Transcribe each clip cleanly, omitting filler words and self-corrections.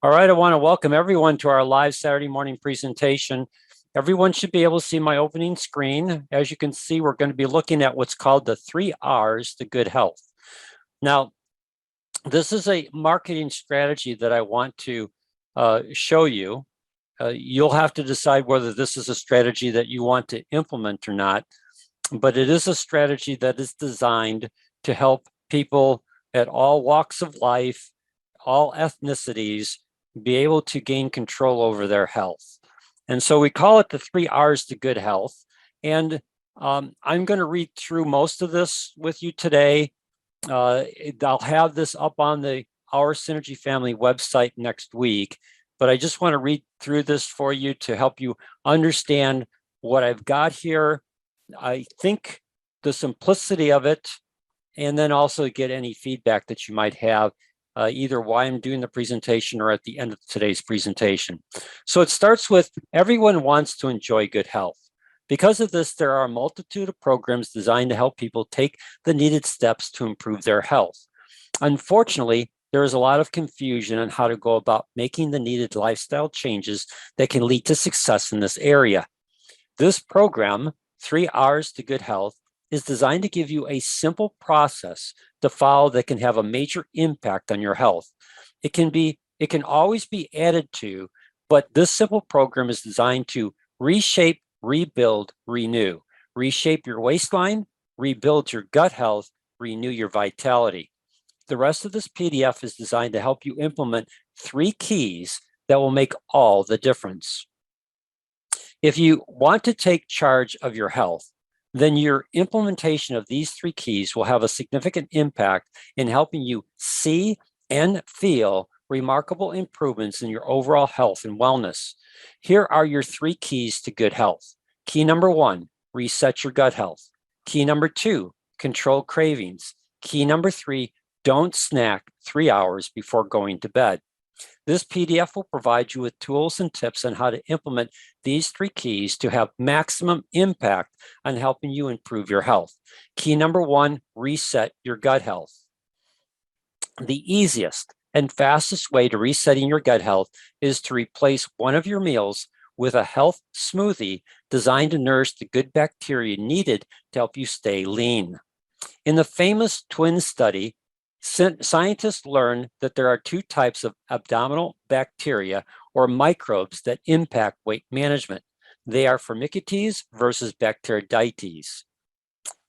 All right, I want to welcome everyone to our live Saturday morning presentation. Everyone should be able to see my opening screen. As you can see, we're going to be looking at what's called the 3 R's to good health. Now, this is a marketing strategy that I want to show you. You'll have to decide whether this is a strategy that you want to implement or not, but it is a strategy that is designed to help people at all walks of life, all ethnicities, be able to gain control over their health. And so we call it the 3 R's to good health. And I'm going to read through most of this with you today. I'll have this up on the Our Synergy Family website next week, but I just want to read through this for you to help you understand what I've got here. I think the simplicity of it, and then also get any feedback that you might have either while I'm doing the presentation or at the end of today's presentation. So it starts with everyone wants to enjoy good health. Because of this, there are a multitude of programs designed to help people take the needed steps to improve their health. Unfortunately, there is a lot of confusion on how to go about making the needed lifestyle changes that can lead to success in this area. This program, 3 R's to Good Health, is designed to give you a simple process to follow that can have a major impact on your health. It can always be added to, but this simple program is designed to reshape, rebuild, renew. Reshape your waistline, rebuild your gut health, renew your vitality. The rest of this PDF is designed to help you implement 3 keys that will make all the difference. If you want to take charge of your health, then your implementation of these 3 keys will have a significant impact in helping you see and feel remarkable improvements in your overall health and wellness. Here are your 3 keys to good health. Key number 1, reset your gut health. Key number 2, control cravings. Key number 3, don't snack 3 hours before going to bed. This PDF will provide you with tools and tips on how to implement these 3 keys to have maximum impact on helping you improve your health. Key number 1, reset your gut health. The easiest and fastest way to resetting your gut health is to replace one of your meals with a health smoothie designed to nourish the good bacteria needed to help you stay lean. In the famous twin study, scientists learned that there are 2 types of abdominal bacteria or microbes that impact weight management. They are Firmicutes versus Bacteroidetes.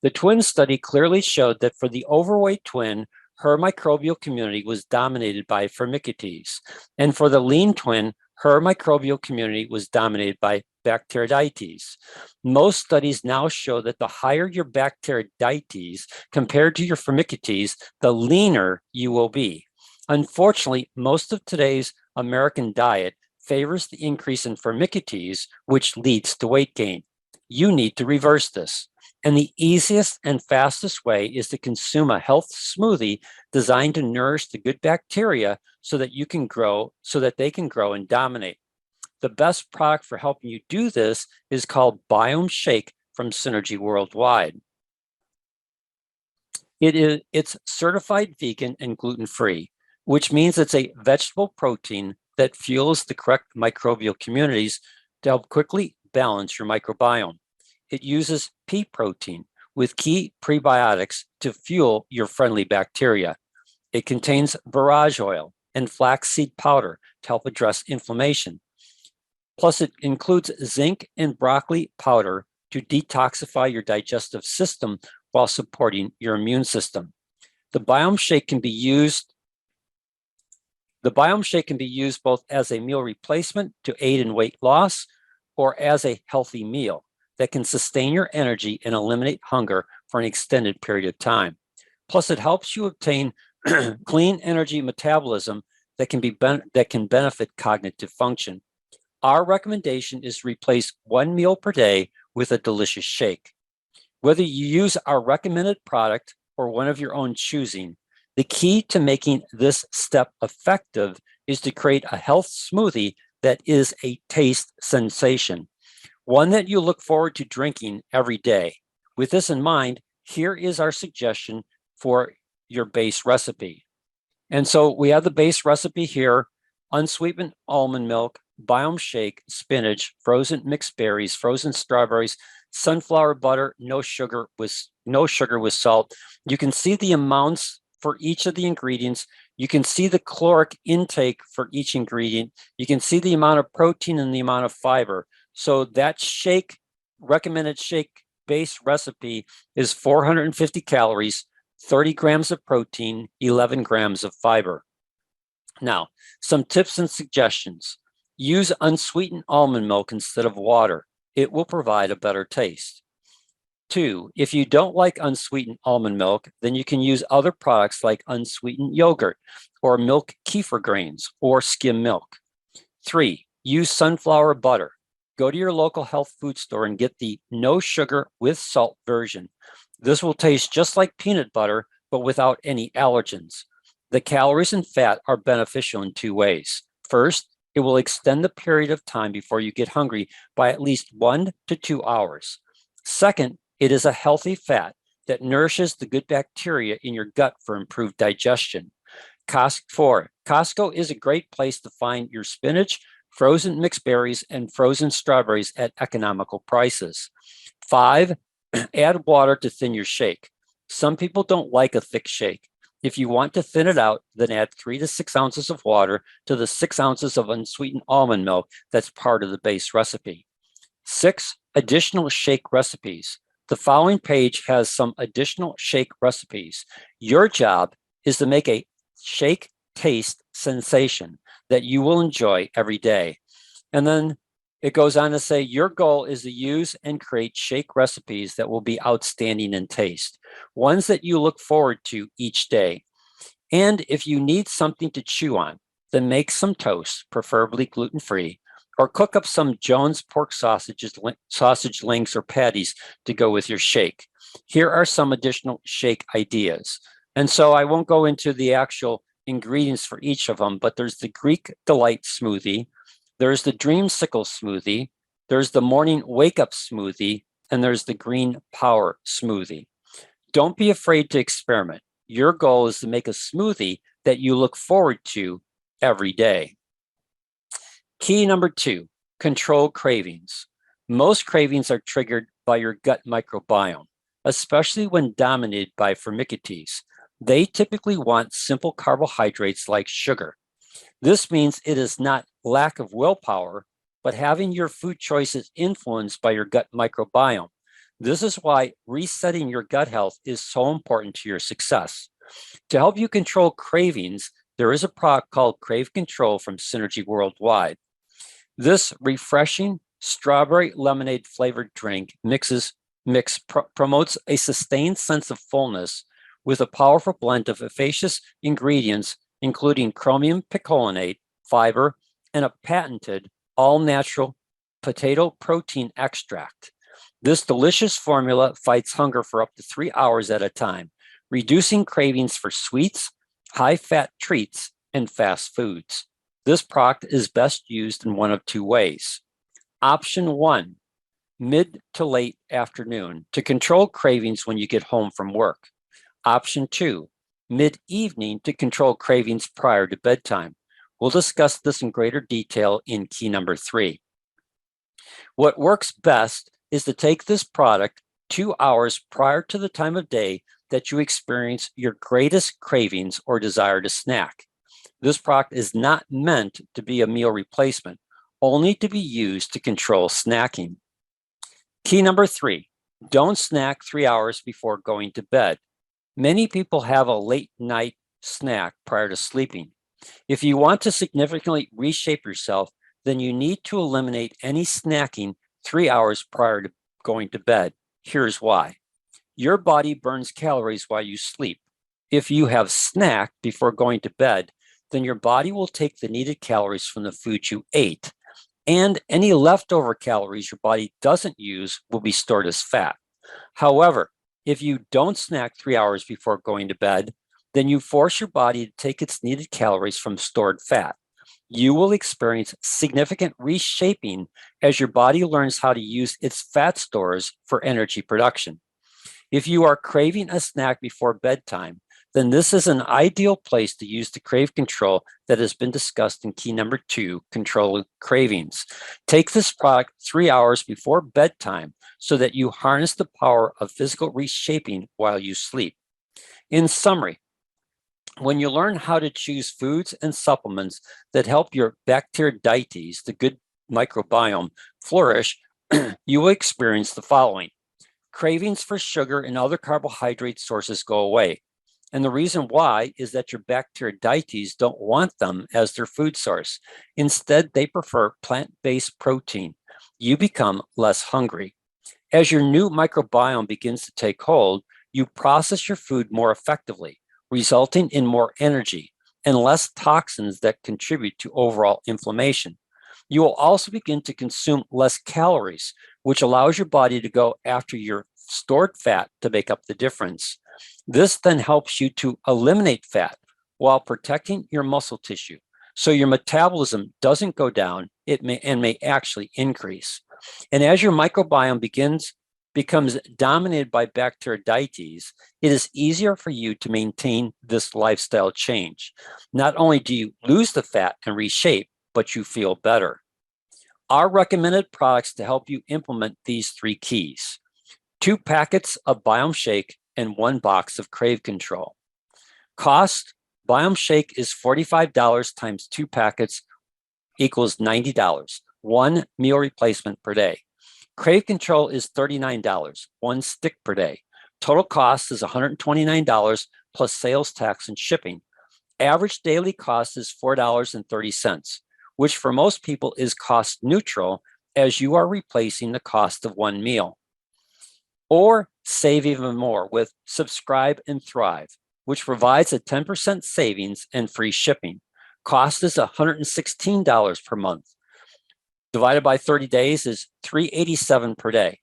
The twin study clearly showed that for the overweight twin, her microbial community was dominated by Firmicutes, and for the lean twin, her microbial community was dominated by Bacteroidetes. Most studies now show that the higher your Bacteroidetes compared to your Firmicutes, the leaner you will be. Unfortunately, most of today's American diet favors the increase in Firmicutes, which leads to weight gain. You need to reverse this. And the easiest and fastest way is to consume a health smoothie designed to nourish the good bacteria so that you can grow, so that they can grow and dominate. The best product for helping you do this is called Biome Shake from Synergy Worldwide. It's certified vegan and gluten-free, which means it's a vegetable protein that fuels the correct microbial communities to help quickly balance your microbiome. It uses pea protein with key prebiotics to fuel your friendly bacteria. It contains borage oil and flaxseed powder to help address inflammation. Plus, it includes zinc and broccoli powder to detoxify your digestive system while supporting your immune system. The Biome Shake can be used both as a meal replacement to aid in weight loss or as a healthy meal that can sustain your energy and eliminate hunger for an extended period of time. Plus, it helps you obtain clean energy metabolism that can benefit cognitive function. Our recommendation is to replace 1 meal per day with a delicious shake. Whether you use our recommended product or one of your own choosing, the key to making this step effective is to create a health smoothie that is a taste sensation, one that you look forward to drinking every day. With this in mind, here is our suggestion for your base recipe. And so we have the base recipe here. unsweetened almond milk, Biome shake, spinach, frozen mixed berries, frozen strawberries, sunflower butter, no sugar with salt. You can see the amounts for each of the ingredients. You can see the caloric intake for each ingredient. You can see the amount of protein and the amount of fiber. So that recommended shake base recipe is 450 calories, 30 grams of protein, 11 grams of fiber. Now, some tips and suggestions. Use unsweetened almond milk instead of water. It will provide a better taste. 2, if you don't like unsweetened almond milk, then you can use other products like unsweetened yogurt or milk kefir grains or skim milk. 3, use sunflower butter. Go to your local health food store and get the no sugar with salt version. This will taste just like peanut butter, but without any allergens. The calories and fat are beneficial in 2 ways. First, it will extend the period of time before you get hungry by at least 1 to 2 hours. Second, it is a healthy fat that nourishes the good bacteria in your gut for improved digestion. 4, Costco is a great place to find your spinach, frozen mixed berries, and frozen strawberries at economical prices. 5, add water to thin your shake. Some people don't like a thick shake. If you want to thin it out, then add 3 to 6 ounces of water to the 6 ounces of unsweetened almond milk that's part of the base recipe. 6, additional shake recipes. The following page has some additional shake recipes. Your job is to make a shake taste sensation that you will enjoy every day. And then it goes on to say your goal is to use and create shake recipes that will be outstanding in taste, ones that you look forward to each day. And if you need something to chew on, then make some toast, preferably gluten-free, or cook up some Jones pork sausage links or patties to go with your shake. Here are some additional shake ideas. And so I won't go into the actual ingredients for each of them, but there's the Greek Delight smoothie, there's the Dreamsicle smoothie, there's the Morning Wake Up smoothie, and there's the Green Power smoothie. Don't be afraid to experiment. Your goal is to make a smoothie that you look forward to every day. Key number 2, control cravings. Most cravings are triggered by your gut microbiome, especially when dominated by Firmicutes. They typically want simple carbohydrates like sugar. This means it is not lack of willpower, but having your food choices influenced by your gut microbiome. This is why resetting your gut health is so important to your success. To help you control cravings, there is a product called Crave Control from Synergy Worldwide. This refreshing strawberry lemonade flavored drink promotes a sustained sense of fullness with a powerful blend of efficacious ingredients, including chromium picolinate, fiber, and a patented all-natural potato protein extract. This delicious formula fights hunger for up to 3 hours at a time, reducing cravings for sweets, high-fat treats, and fast foods. This product is best used in one of 2 ways. Option 1, mid to late afternoon to control cravings when you get home from work. Option 2, mid-evening to control cravings prior to bedtime. We'll discuss this in greater detail in key number 3. What works best is to take this product 2 hours prior to the time of day that you experience your greatest cravings or desire to snack. This product is not meant to be a meal replacement, only to be used to control snacking. Key number 3, don't snack 3 hours before going to bed. Many people have a late night snack prior to sleeping. If you want to significantly reshape yourself, then you need to eliminate any snacking 3 hours prior to going to bed. Here's why. Your body burns calories while you sleep. If you have snacked before going to bed, then your body will take the needed calories from the food you ate, and any leftover calories your body doesn't use will be stored as fat. However, if you don't snack 3 hours before going to bed, then you force your body to take its needed calories from stored fat. You will experience significant reshaping as your body learns how to use its fat stores for energy production. If you are craving a snack before bedtime, then this is an ideal place to use the crave control that has been discussed in key number 2, control cravings. Take this product 3 hours before bedtime so that you harness the power of physical reshaping while you sleep. In summary, when you learn how to choose foods and supplements that help your bacteroidetes, the good microbiome, flourish, you will experience the following. Cravings for sugar and other carbohydrate sources go away. And the reason why is that your bacteroidetes don't want them as their food source. Instead, they prefer plant-based protein. You become less hungry. As your new microbiome begins to take hold, you process your food more effectively, resulting in more energy and less toxins that contribute to overall inflammation. You will also begin to consume less calories, which allows your body to go after your stored fat to make up the difference. This then helps you to eliminate fat while protecting your muscle tissue. So your metabolism doesn't go down, it may actually increase. And as your microbiome becomes dominated by bacteroidetes, it is easier for you to maintain this lifestyle change. Not only do you lose the fat and reshape, but you feel better. Our recommended products to help you implement these 3 keys: 2 packets of Biome Shake and 1 box of Crave Control. Cost: Biome Shake is $45 times 2 packets equals $90, 1 meal replacement per day. Crave Control is $39, 1 stick per day. Total cost is $129 plus sales tax and shipping. Average daily cost is $4.30, which for most people is cost neutral as you are replacing the cost of 1 meal. Or save even more with Subscribe and Thrive, which provides a 10% savings and free shipping. Cost is $116 per month. Divided by 30 days is $387 per day.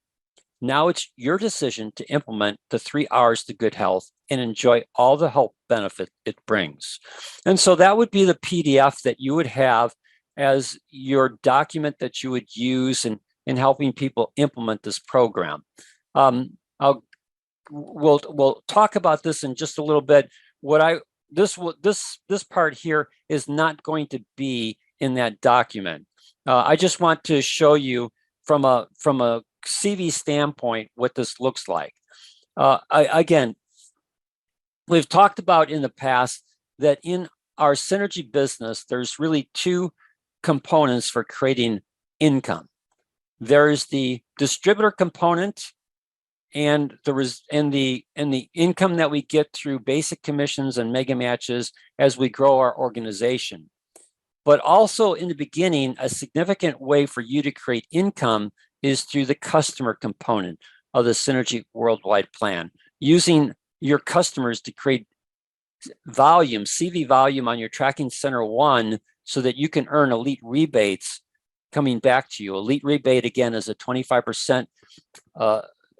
Now it's your decision to implement the 3 hours to good health and enjoy all the health benefit it brings. And so that would be the PDF that you would have as your document that you would use in helping people implement this program. We'll talk about this in just a little bit. This part here is not going to be in that document. I just want to show you from a CV standpoint what this looks like. Again, we've talked about in the past that in our synergy business, there's really 2 components for creating income. There's the distributor component and the income that we get through basic commissions and mega matches as we grow our organization. But also in the beginning, a significant way for you to create income is through the customer component of the Synergy Worldwide Plan, using your customers to create volume, CV volume on your Tracking Center 1 so that you can earn elite rebates coming back to you. Elite rebate, again, is a 25%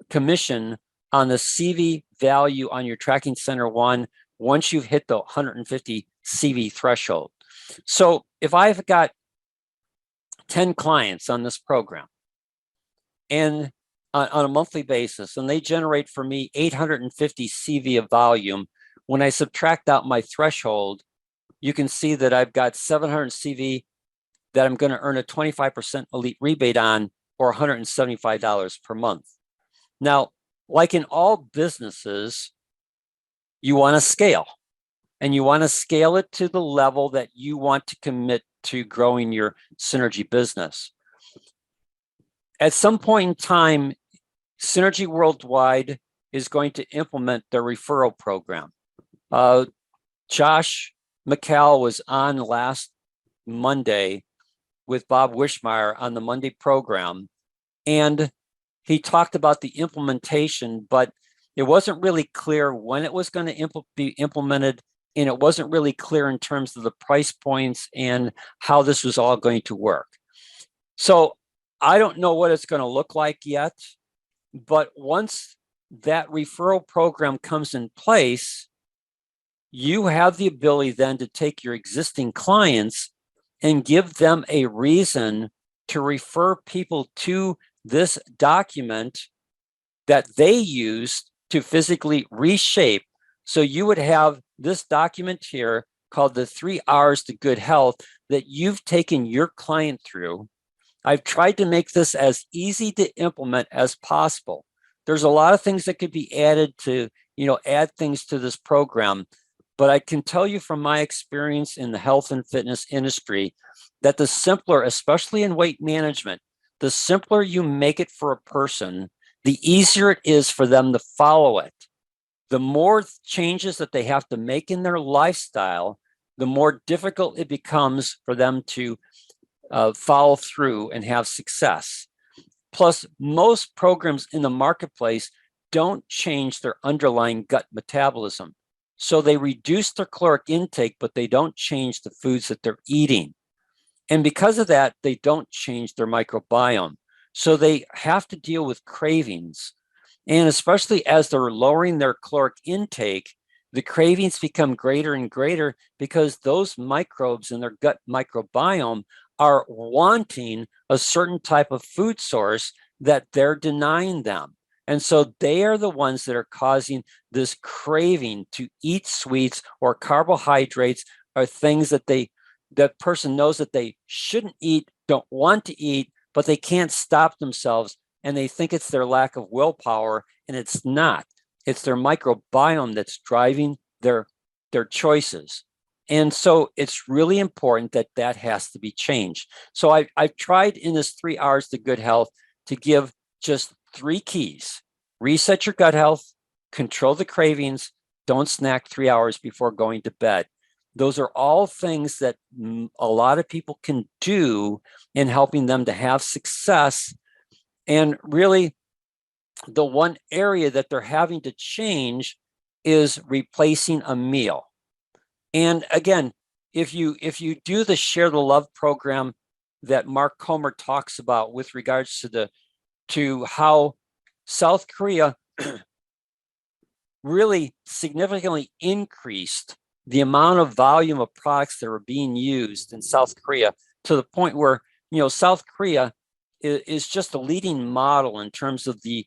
commission on the CV value on your Tracking Center 1 once you've hit the 150 CV threshold. So if I've got 10 clients on this program and on a monthly basis, and they generate for me 850 CV of volume, when I subtract out my threshold, you can see that I've got 700 CV that I'm going to earn a 25% elite rebate on, or $175 per month. Now, like in all businesses, you want to scale, and you want to scale it to the level that you want to commit to growing your synergy business. At some point in time, Synergy Worldwide is going to implement their referral program. Josh McCall was on last Monday with Bob Wishmeyer on the Monday program, and he talked about the implementation, but it wasn't really clear when it was going to be implemented, and it wasn't really clear in terms of the price points and how this was all going to work. So I don't know what it's going to look like yet, but once that referral program comes in place, you have the ability then to take your existing clients and give them a reason to refer people to this document that they use to physically reshape So you would have this document here called the 3 R's to Good Health that you've taken your client through. I've tried to make this as easy to implement as possible. There's a lot of things that could be added to, add things to this program. But I can tell you from my experience in the health and fitness industry that the simpler, especially in weight management, the simpler you make it for a person, the easier it is for them to follow it. The more changes that they have to make in their lifestyle, the more difficult it becomes for them to follow through and have success. Plus, most programs in the marketplace don't change their underlying gut metabolism. So they reduce their caloric intake, but they don't change the foods that they're eating. And because of that, they don't change their microbiome. So they have to deal with cravings. And especially as they're lowering their caloric intake, the cravings become greater and greater because those microbes in their gut microbiome are wanting a certain type of food source that they're denying them. And so they are the ones that are causing this craving to eat sweets or carbohydrates or things that that person knows that they shouldn't eat, don't want to eat, but they can't stop themselves. And they think it's their lack of willpower, and it's not. It's their microbiome that's driving their choices. And so it's really important that that has to be changed. So I've tried in this 3 R's to Good Health to give just 3 keys. Reset your gut health, control the cravings, don't snack 3 hours before going to bed. Those are all things that a lot of people can do in helping them to have success. And really, the one area that they're having to change is replacing a meal. And again, if you do the Share the Love program that Mark Comer talks about with regards to how South Korea really significantly increased the amount of volume of products that were being used in South Korea to the point where, South Korea is just a leading model in terms of the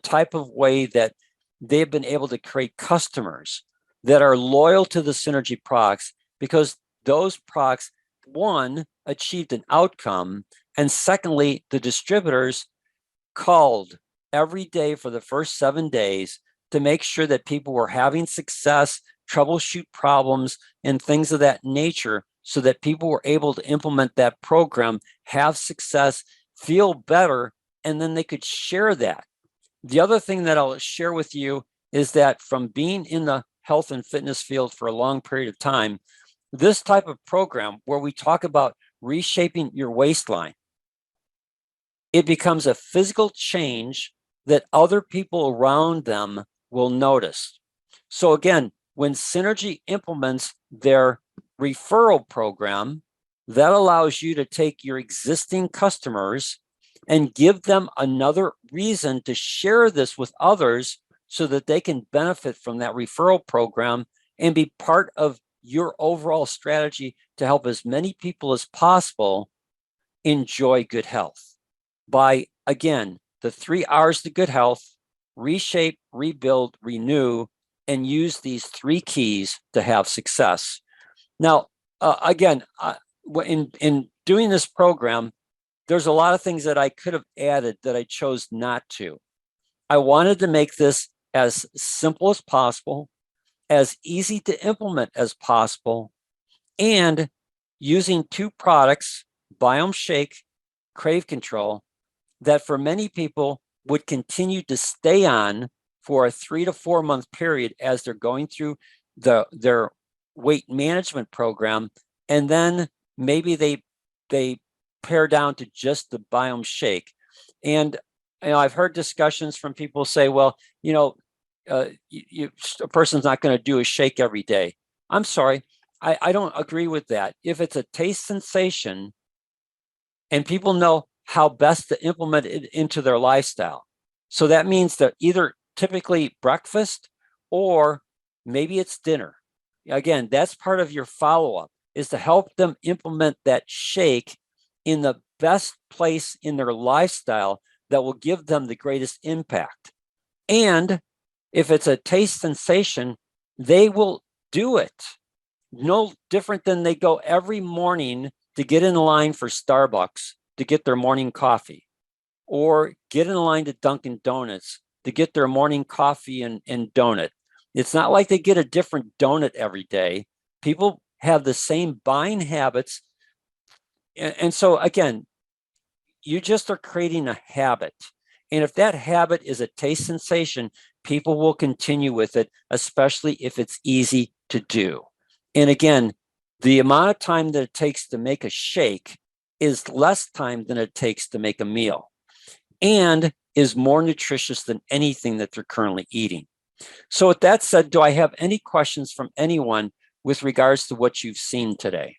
type of way that they've been able to create customers that are loyal to the Synergy products, because those products, one, achieved an outcome, and secondly, the distributors called every day for the first 7 days to make sure that people were having success, troubleshoot problems, and things of that nature, so that people were able to implement that program, have success, feel better, and then they could share that. The other thing that I'll share with you is that from being in the health and fitness field for a long period of time, this type of program where we talk about reshaping your waistline, it becomes a physical change that other people around them will notice. So again, when Synergy implements their referral program, that allows you to take your existing customers and give them another reason to share this with others so that they can benefit from that referral program and be part of your overall strategy to help as many people as possible enjoy good health by, again, the 3 R's to good health: reshape, rebuild, renew, and use these 3 keys to have success. Now, again, in doing this program, there's a lot of things that I could have added that I chose not to. I wanted to make this as simple as possible, as easy to implement as possible, and using 2 products, Biome Shake, Crave Control, that for many people would continue to stay on for a 3 to 4 month period as they're going through their weight management program, and then maybe they pare down to just the Biome Shake. And I've heard discussions from people say, well, a person's not going to do a shake every day. I'm sorry, I don't agree with that. If it's a taste sensation and people know how best to implement it into their lifestyle, so that means that either typically breakfast or maybe it's dinner. Again, that's part of your follow-up, is to help them implement that shake in the best place in their lifestyle that will give them the greatest impact. And If it's a taste sensation, they will do it. No different than they go every morning to get in line for Starbucks to get their morning coffee, or get in line to Dunkin' Donuts to get their morning coffee and donut. It's not like they get a different donut every day. People have the same buying habits. And so again, you just are creating a habit. And if that habit is a taste sensation, people will continue with it, especially if it's easy to do. And again, the amount of time that it takes to make a shake is less time than it takes to make a meal, and is more nutritious than anything that they're currently eating. So with that said, do I have any questions from anyone with regards to what you've seen today?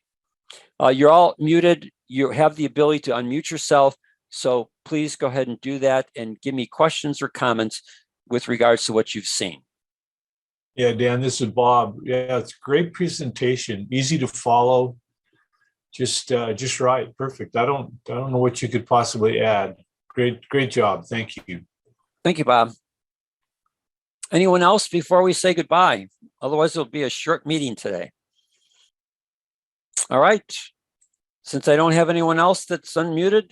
You're all muted. You have the ability to unmute yourself. So please go ahead and do that and give me questions or comments with regards to what you've seen. Yeah, Dan, this is Bob. Yeah, it's a great presentation, easy to follow, just right, perfect. I don't know what you could possibly add. Great job. Thank you. Thank you, Bob. Anyone else before we say goodbye? Otherwise, it'll be a short meeting today. All right. Since I don't have anyone else that's unmuted,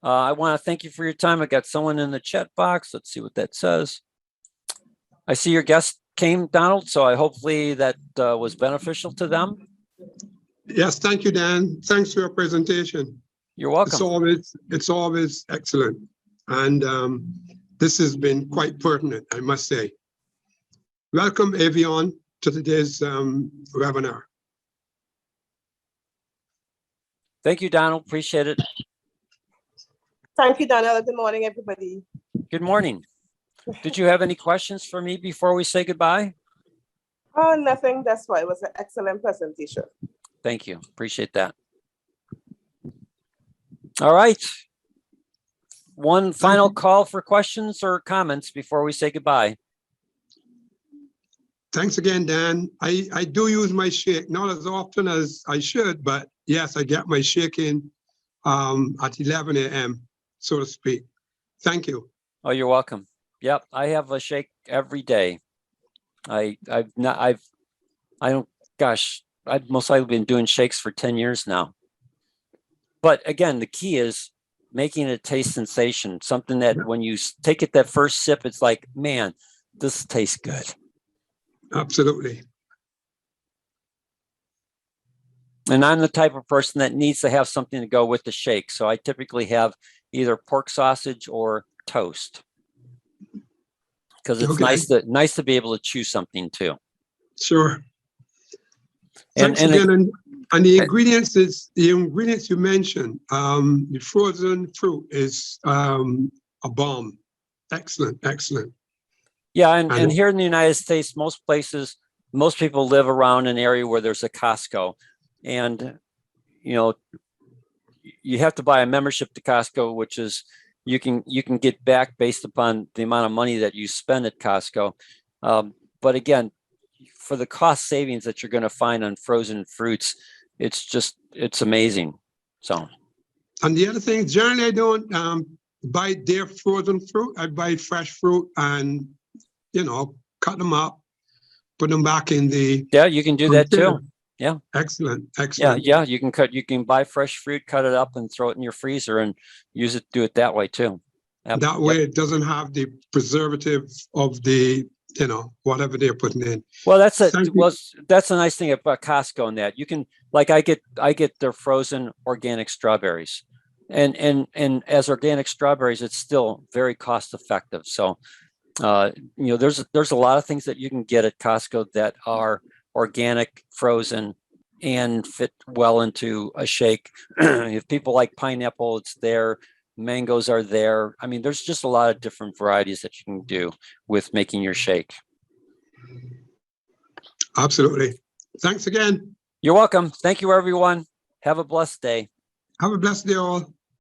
I want to thank you for your time. I got someone in the chat box. Let's see what that says. I see your guest came, Donald, so hopefully that was beneficial to them. Yes, thank you, Dan. Thanks for your presentation. You're welcome. It's always excellent. And this has been quite pertinent, I must say. Welcome, everyone, to today's webinar. Thank you, Donald. Appreciate it. Thank you, Donald. Good morning, everybody. Good morning. Did you have any questions for me before we say goodbye? Oh, nothing. That's why it was an excellent presentation. Thank you. Appreciate that. All right. One final call for questions or comments before we say goodbye. Thanks again, Dan. I do use my shake, not as often as I should, but yes, I get my shake in at 11 a.m., so to speak. Thank you. Oh, you're welcome. Yep, I have a shake every day. I've most likely been doing shakes for 10 years now. But again, the key is making it a taste sensation, something that when you take it that first sip, it's like, man, this tastes good. Absolutely. And I'm the type of person that needs to have something to go with the shake. So I typically have either pork sausage or toast, because it's nice to be able to chew something too. Sure. Thanks again. And the ingredients you mentioned, the frozen fruit is a bomb. Excellent, excellent. Yeah, and here in the United States, most people live around an area where there's a Costco, and you have to buy a membership to Costco, which is you can get back based upon the amount of money that you spend at Costco. But again, for the cost savings that you're going to find on frozen fruits, it's amazing. So, and the other thing, generally I don't buy their frozen fruit. I buy fresh fruit and cut them up, put them back in the. Yeah, you can do that too. Yeah. Excellent. Yeah. You can buy fresh fruit, cut it up, and throw it in your freezer and do it that way too. That way it doesn't have the preservative of the whatever they're putting in. Well, that's a nice thing about Costco in that you can, like, I get their frozen organic strawberries, and as organic strawberries, it's still very cost effective. So, there's a lot of things that you can get at Costco that are organic, frozen, and fit well into a shake. If people like pineapple, it's there. Mangoes are there. I mean, there's just a lot of different varieties that you can do with making your shake. Absolutely. Thanks again. You're welcome. Thank you, everyone. Have a blessed day. Have a blessed day all.